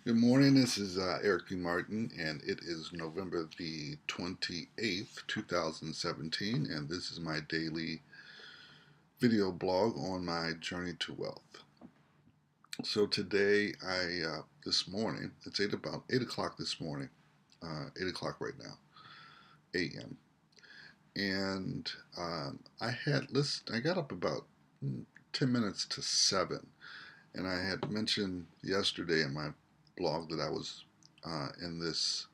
Good morning. This is Eric P. Martin, and it is November the 28th, 2017, and this is my daily video blog on my journey to wealth. So today, this morning, it's about 8 o'clock this morning, 8 o'clock right now, a.m., and I got up about 10 minutes to 7, and I had mentioned yesterday in my blog that I was in this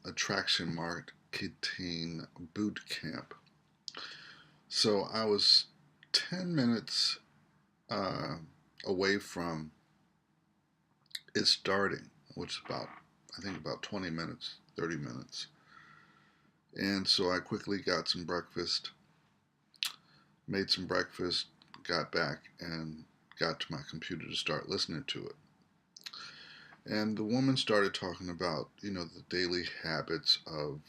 attraction marketing boot camp. So I was 10 minutes uh, away from it starting, which is I think about 20 minutes, 30 minutes. And so I quickly got some breakfast, made some breakfast, got back, and got to my computer to start listening to it. And the woman started talking about, the daily habits of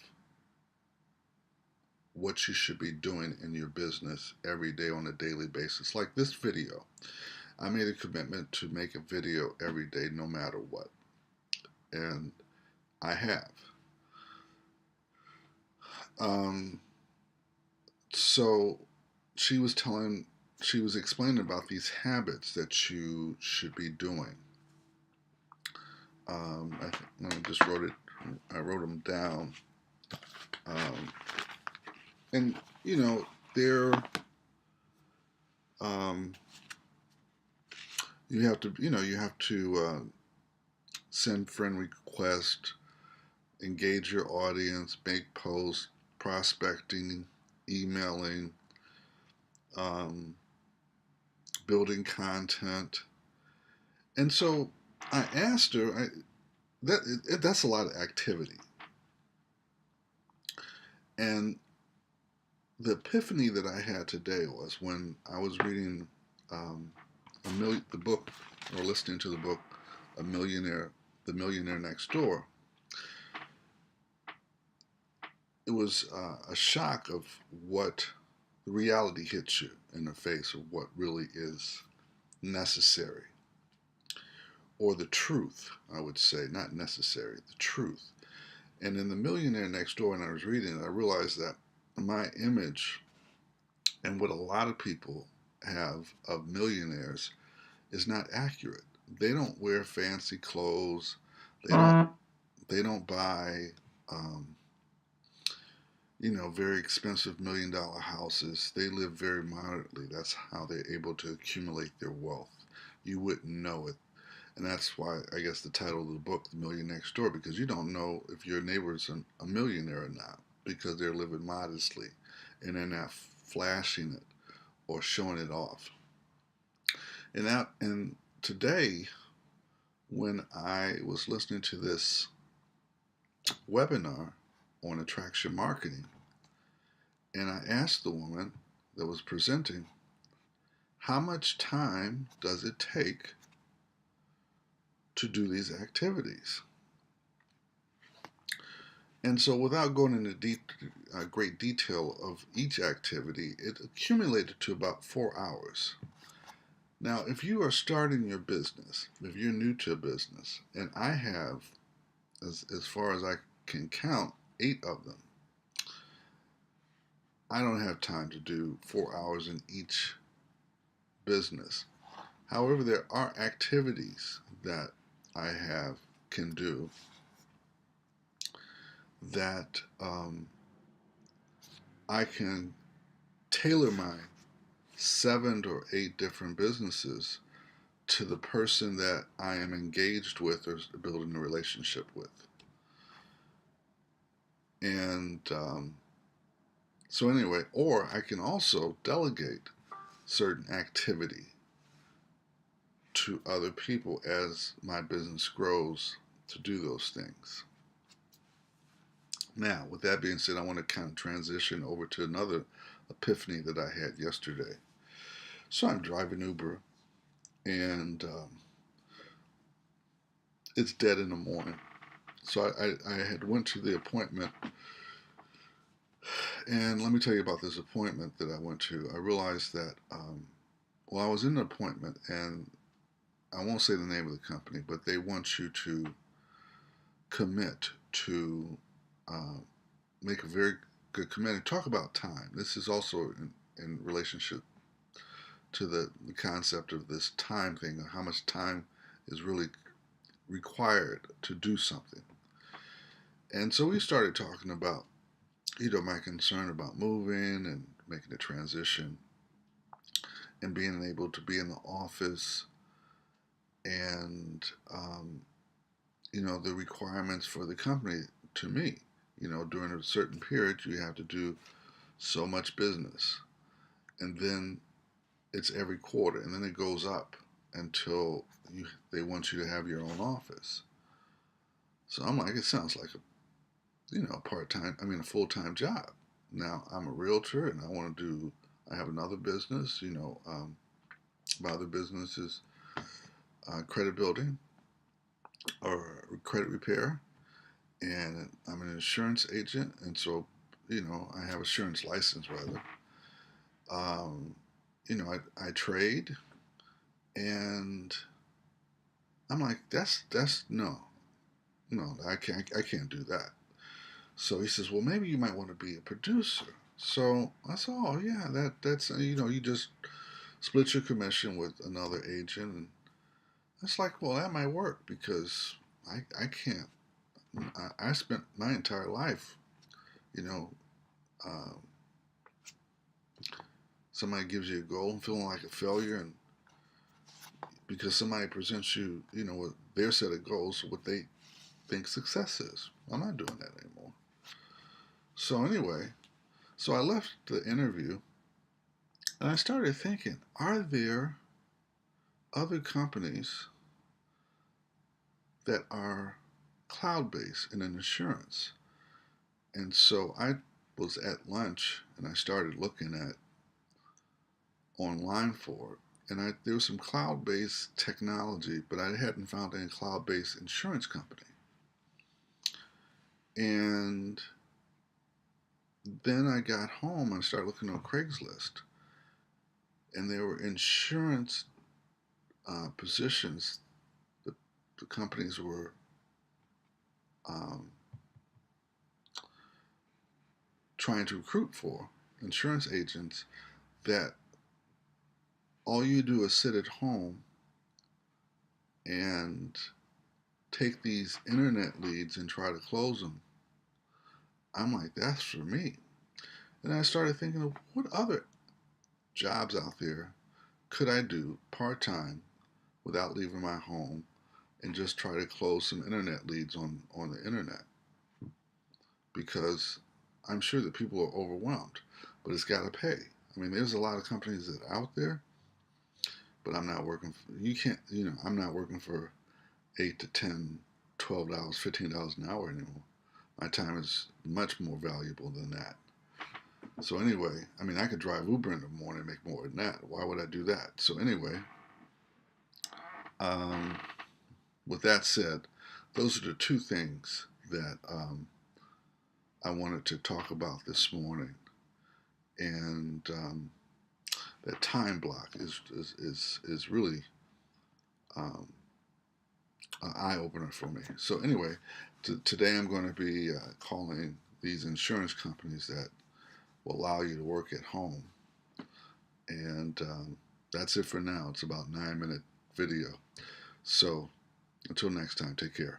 what you should be doing in your business every day on a daily basis. Like this video, I made a commitment to make a video every day no matter what. And I have. Um, so she was explaining about these habits that you should be doing. I just I wrote them down. Um, and, they're, um, you have to send friend requests, engage your audience, make posts, prospecting, emailing, um, building content. And so I asked her, that's a lot of activity. And the epiphany that I had today was when I was reading the book, or listening to the book, The Millionaire Next Door. It was a shock of what the reality hits you in the face of what really is necessary, or the truth, I would say, not necessary, the truth. And in The Millionaire Next Door, when I was reading it, I realized that my image and what a lot of people have of millionaires is not accurate. They don't wear fancy clothes. They don't. They don't buy, um, very expensive $1 million houses. They live very moderately. That's how they're able to accumulate their wealth. You wouldn't know it. And that's why I guess the title of the book, The Millionaire Next Door, because you don't know if your neighbor's a millionaire or not, because they're living modestly and they're not flashing it or showing it off. And today, when I was listening to this webinar on attraction marketing, and I asked the woman that was presenting, how much time does it take to do these activities? And so, without going into great detail of each activity, it accumulated to about 4 hours. Now, if you are starting your business, if you're new to a business, and I have, as far as I can count, 8 of them, I don't have time to do 4 hours in each business. However, there are activities that can do that I can tailor my 7 or 8 different businesses to the person that I am engaged with or building a relationship with. And so anyway, or I can also delegate certain activity to other people as my business grows to do those things. Now, with that being said, I want to kind of transition over to another epiphany that I had yesterday. So I'm driving Uber, and it's dead in the morning. So I had went to the appointment, and let me tell you about this appointment that I went to. I realized that, I was in an appointment, and I won't say the name of the company, but they want you to commit to uh, make a very good commitment. Talk about time. This is also in relationship to the concept of this time thing, of how much time is really required to do something. And so we started talking about, my concern about moving and making the transition and being able to be in the office and, the requirements for the company to me. During a certain period, you have to do so much business. And then it's every quarter, and then it goes up until they want you to have your own office. So I'm like, it sounds like a full-time job. Now I'm a realtor, and I have another business. My other business is credit building or credit repair, and I'm an insurance agent, and so I have insurance license rather. Um, I trade, and I'm like, that's no, I can't do that. So he says, well, maybe you might want to be a producer. So I said, oh yeah, that's you just split your commission with another agent, and it's like, well, that might work because I can't. I spent my entire life, you know, uh, somebody gives you a goal and feeling like a failure, and because somebody presents you, with their set of goals, what they think success is. I'm not doing that anymore. So anyway, so I left the interview and I started thinking, are there other companies that are cloud based in an insurance? And so I was at lunch and I started looking at online for it. And there was some cloud based technology, but I hadn't found any cloud based insurance company. And then I got home and started looking on Craigslist, and there were insurance positions that the companies were um, trying to recruit for, insurance agents, that all you do is sit at home and take these internet leads and try to close them. I'm like, that's for me. And I started thinking of what other jobs out there could I do part time without leaving my home and just try to close some internet leads on the internet, because I'm sure that people are overwhelmed, but it's got to pay. I mean, there's a lot of companies that are out there, but I'm not working for, you can't, I'm not working for 8 to 10, $12, $15 an hour anymore. My time is much more valuable than that. So anyway, I mean, I could drive Uber in the morning and make more than that. Why would I do that? So anyway, um, with that said, those are the two things that I wanted to talk about this morning. And that time block is really um, an eye opener for me. So anyway, today I'm going to be calling these insurance companies that will allow you to work at home. And that's it for now. It's about 9-minute video. So until next time, take care.